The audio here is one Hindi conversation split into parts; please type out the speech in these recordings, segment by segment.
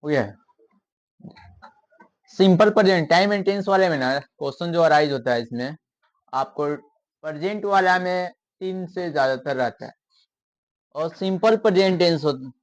है simple present time and tense वाले में ना क्वेश्चन जो अराइज होता है इसमें आपको प्रेजेंट वाला में 3 से ज्यादातर रहता है और सिंपल प्रेजेंट टेंस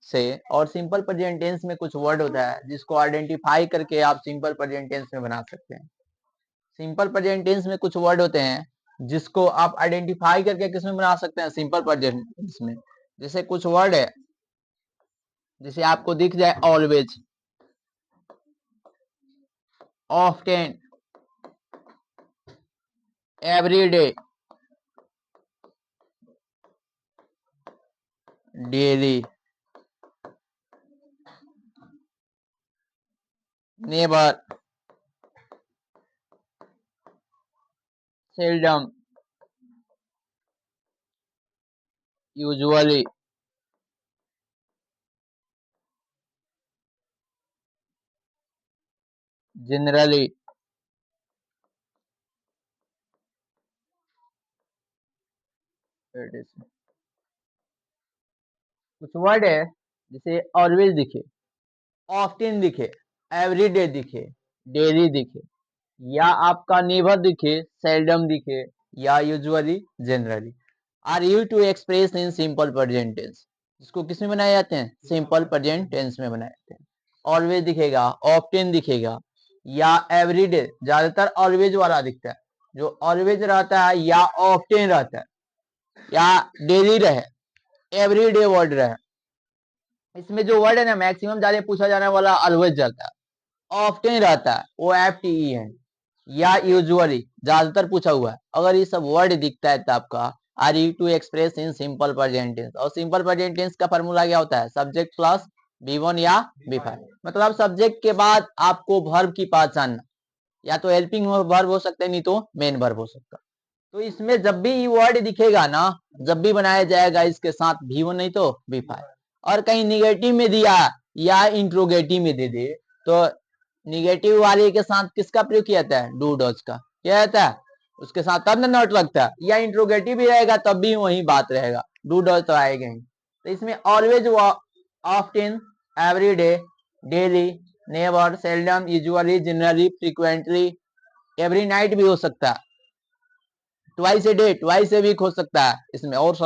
से और सिंपल प्रेजेंट टेंस में कुछ वर्ड होता है जिसको आइडेंटिफाई करके आप सिंपल प्रेजेंट टेंस में बना सकते हैं। सिंपल प्रेजेंट टेंस में कुछ वर्ड होते हैं जिसको आप आइडेंटिफाई करके किस में बना सकते हैं, सिंपल प्रेजेंट टेंस में। जैसे कुछ वर्ड है, जैसे आपको दिख जाए always, often, everyday, daily, never, seldom, usually, generally, कुछ वर्ड है जैसे ऑलवेज दिखे, ऑफ्टन दिखे, एवरीडे दिखे, डेली दिखे, या आपका नेवर दिखे, सेल्डम दिखे, या usually, generally, are you to express in simple present tense, जिसको किस में बनाए जाते हैं, सिंपल प्रेजेंट टेंस में बनाए जाते हैं। ऑलवेज दिखेगा, ऑफ्टन दिखेगा, या एवरीडे, ज्यादातर ऑलवेज वाला दिखता है, जो ऑलवेज रहता है या ऑफ्टन रहता है या डेली रहे, एवरीडे वर्ड रहे। इसमें जो वर्ड है ना मैक्सिमम ज्यादा पूछा जाने वाला ऑलवेज रहता है, ऑफ्टन रहता है वो FTE है, या यूजुअली ज्यादातर पूछा हुआ है। अगर ये सब वर्ड दिखता है तो आपका are you to express in simple present tense. और सिंपल प्रेजेंट टेंस का फॉर्मूला क्या होता है, सब्जेक्ट प्लस V1 या V5। मतलब सब्जेक्ट के बाद आपको वर्ब की पहचानना, या तो हेल्पिंग वर्ब हो सकता है, नहीं तो मेन वर्ब हो सकता है। तो इसमें जब भी ये वर्ड दिखेगा ना, जब भी बनाया जाएगा इसके साथ V1 नहीं तो V5। और कहीं निगेटिव में दिया या इंट्रोगेटिव में दे दे तो निगेटिव वाले के साथ किसका प्रयोग किया जाता है, डू डज का। क्या रहता है उसके साथ, तब ना नॉट लगता है, या इंट्रोगेटिव भी रहेगा तब भी वही बात रहेगा, डू डज तो आएगा ही। तो इसमें always, often, everyday, daily, never, seldom, usually, generally, frequently, every night भी हो सकता है, twice a day, twice a week हो सकता है इसमें। और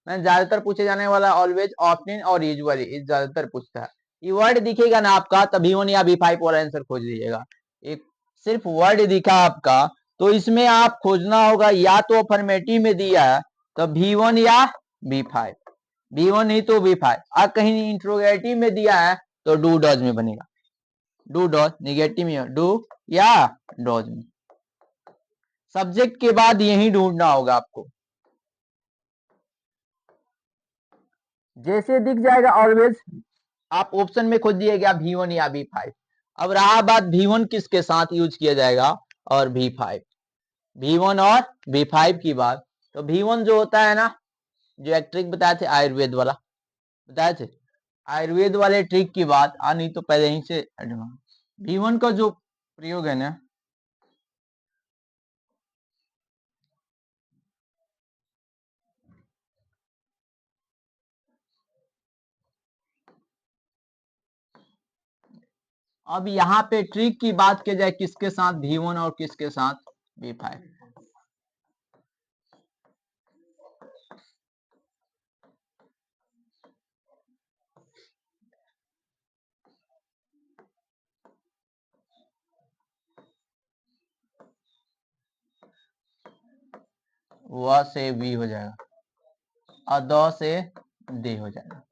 ज्यादातर पूछे जाने वाला ऑलवेज, ऑफ्टन और यूजुअली ज्यादातर पूछता है। ये वर्ड दिखेगा ना आपका तभी V1 या V5 वाला आंसर खोज लीजिएगा। एक सिर्फ वर्ड दिखा आपका तो इसमें आप खोजना होगा, या तो अफर्मेटिव में दिया है तो V1 या V5, V1 नहीं तो V5। और कहीं इंट्रोगेटिव में दिया है तो डू डज में बनेगा, डू डज, निगेटिव में डू या डज में। सब्जेक्ट के बाद यही ढूंढना होगा आपको। जैसे दिख जाएगा ऑलवेज, आप ऑप्शन में खोज दिएगा V1 या V5। अब रहा बात V1 किसके साथ यूज किया जाएगा और V5, V1 और V5 की बात। तो V1 जो होता है ना, जो एक ट्रिक बताए थे आयुर्वेद वाला, बताए थे आयुर्वेद वाले ट्रिक की बात, नहीं तो पहले ही से V1 का जो प्रयोग है ना, अब यहाँ पे ट्रिक की बात की जाए किसके साथ V1 और किसके साथ V5। व से वी हो जाएगा और द से दे हो जाएगा।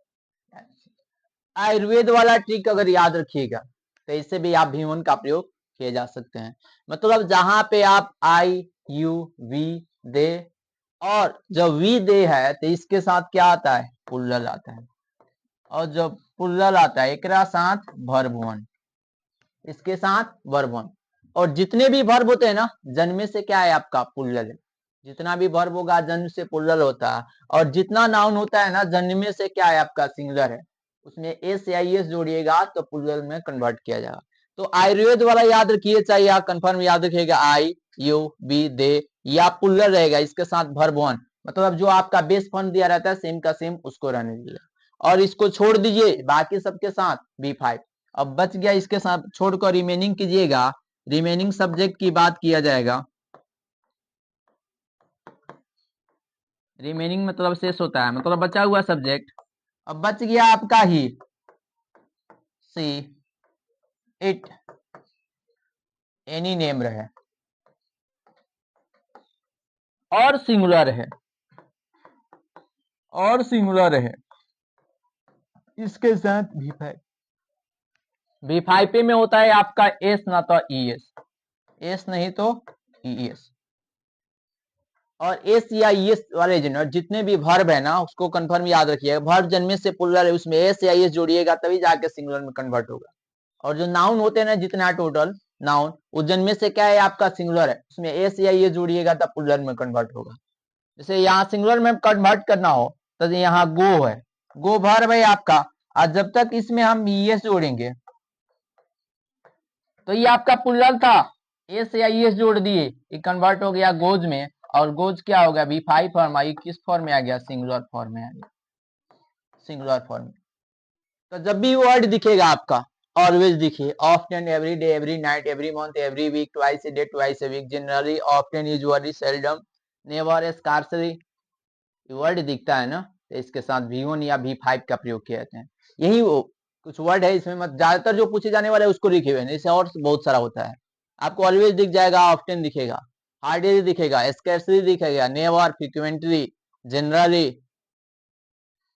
आयुर्वेद वाला ट्रिक अगर याद रखिएगा तो इससे भी आप V1 का प्रयोग किए जा सकते हैं। मतलब जहां पे आप आई यू वी दे, और जब वी दे है तो इसके साथ क्या आता है, पुल्लल आता है। और जब पुल्लल आता है एक साथ वर्ब वन, इसके साथ वर्ब वन। और जितने भी वर्ब होते हैं ना जन्म से क्या है आपका पुल्लल है, जितना भी वर्ब होगा जन्म से पुल्लल होता है। और जितना नाउन होता है ना जन्म से क्या है आपका सिंगुलर है, उसमें एस या एस जोड़िएगा तो पुल्लल में कन्वर्ट किया जाएगा। तो आयुर्वेद वाला याद रखिए, चाहे आप कंफर्म याद रखिएगा, आई यू बी दे, या पुल्लल रहेगा इसके साथ वर्ब वन। मतलब जो आपका बेस फॉर्म दिया रहता है सेम का सेम उसको रहने दीजिए और इसको छोड़ दीजिए बाकी सबके साथ V5। अब बच गया, इसके साथ छोड़कर रिमेनिंग कीजिएगा, रिमेनिंग सब्जेक्ट की बात किया जाएगा। रिमेनिंग मतलब शेष होता है, मतलब बचा हुआ सब्जेक्ट। अब बच गया आपका ही सी इट एनी नेम रहे और सिंगुलर है, और सिंगुलर है, इसके साथ V5 पे में होता है आपका एस ना तो ईएस, एस नहीं तो ईएस। और एस या ईएस वाले जो जितने भी वर्ब है ना उसको कंफर्म याद रखिएगा, वर्ब जन्मे से प्लुरल है उसमें एस या ईएस जोड़िएगा तभी जाके सिंगुलर में कन्वर्ट होगा। और जो नाउन होते हैं ना जितना टोटल नाउन उस जन्मे से क्या है आपका सिंगुलर है, उसमें एस या ईएस जोड़िएगा तब प्लुरल में कन्वर्ट होगा। जैसे यहाँ सिंगुलर में कन्वर्ट करना हो तो यहाँ गो है, गो वर्ब है आपका, और जब तक इसमें हम ईएस जोड़ेंगे तो ये आपका प्लुरल था, एस या ईएस जोड़ दिए ये कन्वर्ट हो गया गोज में, और गोज क्या हो गया V5 फॉर्म आई, किस फॉर्म में आ गया सिंगुलर फॉर्म में आ गया, सिंगुलर फॉर्म में। तो जब भी वर्ड दिखेगा आपका ऑलवेज दिखे, often, every day, every night, every month, every week, twice a day, twice a week, generally, often, usually, seldom, never, scarcely, word दिखता है ना तो इसके साथ V1 या V5 का प्रयोग किया जाता है। यही वो कुछ वर्ड है इसमें, मत ज्यादातर जो पूछे जाने वाले उसको लिखे हुए हैं, इससे और बहुत सारा होता है। आपको ऑलवेज दिख जाएगा, ऑफ्टन दिखेगा, हार्डली दिखेगा, स्कैर्सली दिखेगा, नेवर, फ्रीक्वेंटली, जनरली,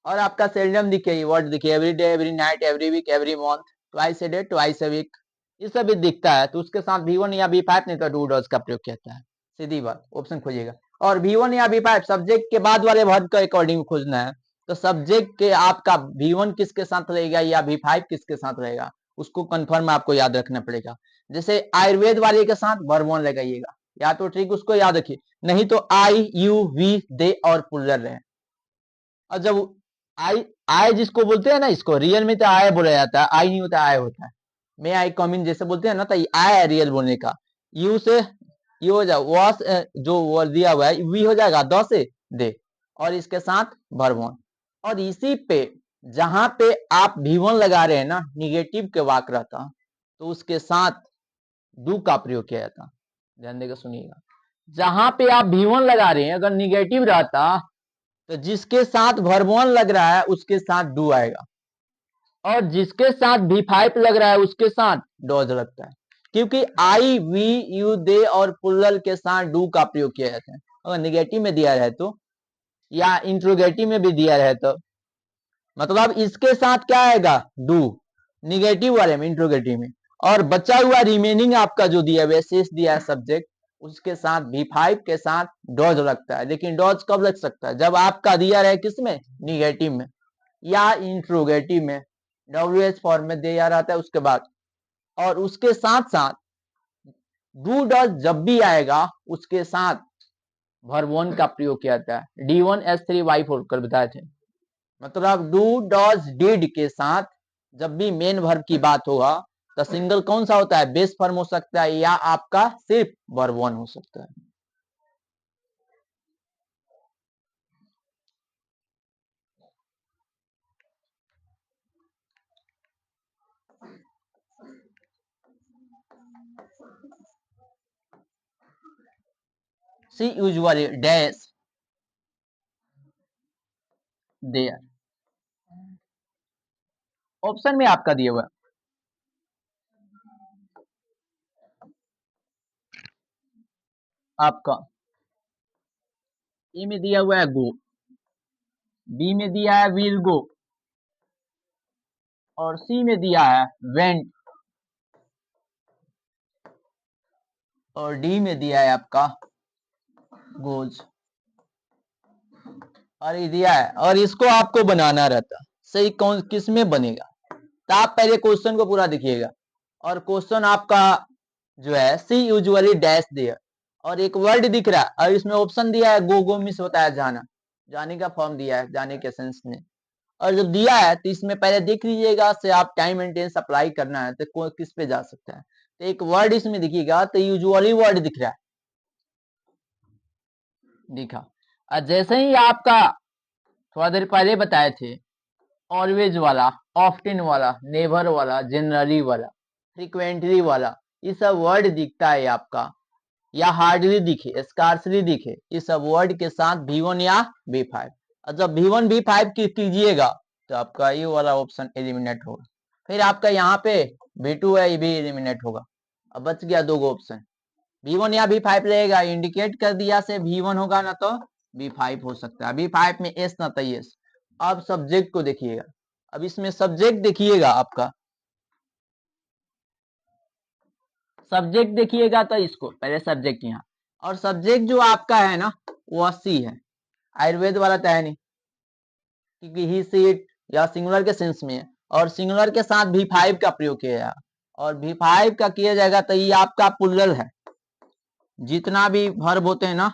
और आपका सेल्डम दिखे, वर्ड दिखे, every day, every night, every week, every month, twice a day, twice a week, ये सब भी दिखता है तो उसके साथ V1 या V5 नहीं तो डू डज का प्रयोग किया है। सीधी बात, ऑप्शन खोजिएगा। और V1 या V5 सब्जेक्ट के बाद वाले वर्ड के अकॉर्डिंग खोजना है, तो सब्जेक्ट के आपका V1 किसके साथ रहेगा या V5 किसके साथ रहेगा उसको कंफर्म आपको याद रखना पड़ेगा। जैसे आयुर्वेद वाले के साथ वर्ब 1 लगाइएगा, या तो ठीक उसको याद रखिए, नहीं तो आई, यू, वी, दे और पुलर रहे। और जब आई, आय जिसको बोलते हैं ना, इसको रियल में तो आय बोला जाता है, आई नहीं होता आय होता है। मैं आई कमिंग जैसे बोलते हैं ना तो आय है रियल बोलने का। यू से ये हो जाए वॉस, जो वर्ड दिया हुआ है वी हो जाएगा द से दे, और इसके साथ वर्ब 1। और इसी पे जहां पे आप V1 लगा रहे हैं ना निगेटिव के वाक रहता तो उसके साथ डू का प्रयोग किया जाता। ध्यान देकर सुनिएगा, जहां पे आप V1 लगा रहे हैं अगर निगेटिव रहता तो जिसके साथ वर्ब 1 लग रहा है उसके साथ डू आएगा, और जिसके साथ V5 लग रहा है उसके साथ डॉज लगता है, क्योंकि आई, वी, यू, दे और पुल्लल के साथ डू का प्रयोग किया जाता है। अगर निगेटिव में दिया रहे तो, या इंट्रोगेटिव में भी दिया रहे तो, मतलब इसके साथ क्या आएगा डू, निगेटिव वाले में, इंट्रोगेटिव में। और बचा हुआ रिमेनिंग आपका जो दिया है शेष दिया है सब्जेक्ट, उसके साथ V5 के साथ डॉज लगता है। लेकिन डॉज कब लग सकता है जब आपका दिया रहे किसमें, निगेटिव में या इंट्रोगेटिव में, WH फॉर्म में दिया रहता है उसके बाद। और उसके साथ साथ डू डज जब भी आएगा उसके साथ वर्ब 1 का प्रयोग किया जाता है, D1S3Y4 कल बताए थे। मतलब डू डज डिड के साथ जब भी मेन वर्ब की बात होगा तो सिंगल कौन सा होता है, बेस फॉर्म हो सकता है या आपका सिर्फ वर्ब 1 हो सकता है। सी यूजुअली डैश देयर, ऑप्शन में आपका दिया हुआ है आपका, ए में दिया हुआ है गो, बी में दिया है विल गो, और सी में दिया है वेंट, और डी में दिया है आपका गोज। और ये दिया है, और इसको आपको बनाना रहता सही कौन किस में बनेगा, तो आप पहले क्वेश्चन को पूरा देखिएगा। और क्वेश्चन आपका जो है सी यूजुअली डैश दिया, और एक वर्ड दिख रहा है और इसमें ऑप्शन दिया है गो, गो मिस होता है जाना, जाने का फॉर्म दिया है, जाने के सेंस में। और जब दिया है तो इसमें पहले देख लीजिएगा से आप टाइम एंड टेंस अप्लाई करना है तो किस पे जा सकता है। तो एक वर्ड इसमें दिखेगा तो यूजुअली वर्ड दिख रहा है, दिखा। और जैसे ही आपका थोड़ा देर पहले बताए थे ऑलवेज वाला, ऑफ्टन वाला, नेवर वाला, जनरली वाला, फ्रीक्वेंटली वाला, ये सब वर्ड दिखता है आपका, या हार्डली दिखे, स्कार्सली दिखे, इस सब वर्ड के साथ V1 या V5। और जब V1 V5 कीजिएगा तो आपका ये वाला ऑप्शन एलिमिनेट होगा। फिर आपका यहाँ पे V2 है, ये भी एलिमिनेट होगा। अब बच गया दो ऑप्शन, V1 या V5 रहेगा। इंडिकेट कर दिया से V1 होगा ना तो V5 हो सकता है। V5 में एस ना तो एस। अब सब्जेक्ट को देखिएगा, अब इसमें सब्जेक्ट देखिएगा, आपका सब्जेक्ट देखिएगा तो इसको पहले सब्जेक्ट यहाँ, और सब्जेक्ट जो आपका है ना वो सी है, आयुर्वेद वाला तो है नहीं, क्योंकि ही सीट या सिंगुलर के सेंस में है, और सिंगुलर के साथ V5 का प्रयोग किया जाएगा, और V5 का किया जाएगा तो ये आपका पुल्लल है। जितना भी वर्ब होते हैं ना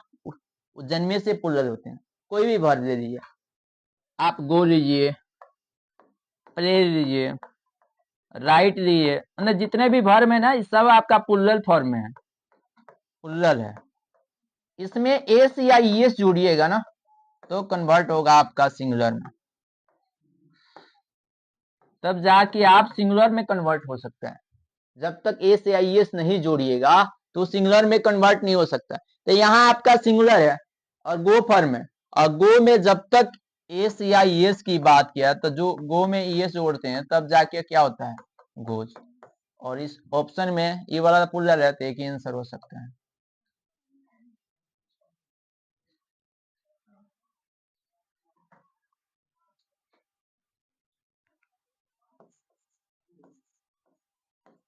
जन्मे से पुल्लल होते हैं। कोई भी वर्ब ले लीजिए, आप गो लीजिए, प्ले लीजिए, राइट लीजिए, मतलब जितने भी वर्ब है ना सब आपका पुल्लल फॉर्म में है, पुल्लल है। इसमें एस या ईएस जोड़िएगा ना तो कन्वर्ट होगा आपका सिंगुलर में, तब जाके आप सिंगुलर में कन्वर्ट हो सकता है। जब तक एस या ईएस नहीं जोड़िएगा तो सिंगुलर में कन्वर्ट नहीं हो सकता। तो यहाँ आपका सिंगुलर है और गो फॉर्म है, और गो में जब तक एस या ईएस की बात किया तो जो गो में ईएस जोड़ते हैं तब जाके क्या होता है, गोज। और इस ऑप्शन में ये वाला पुल्लर है तो एक ही आंसर हो सकता है।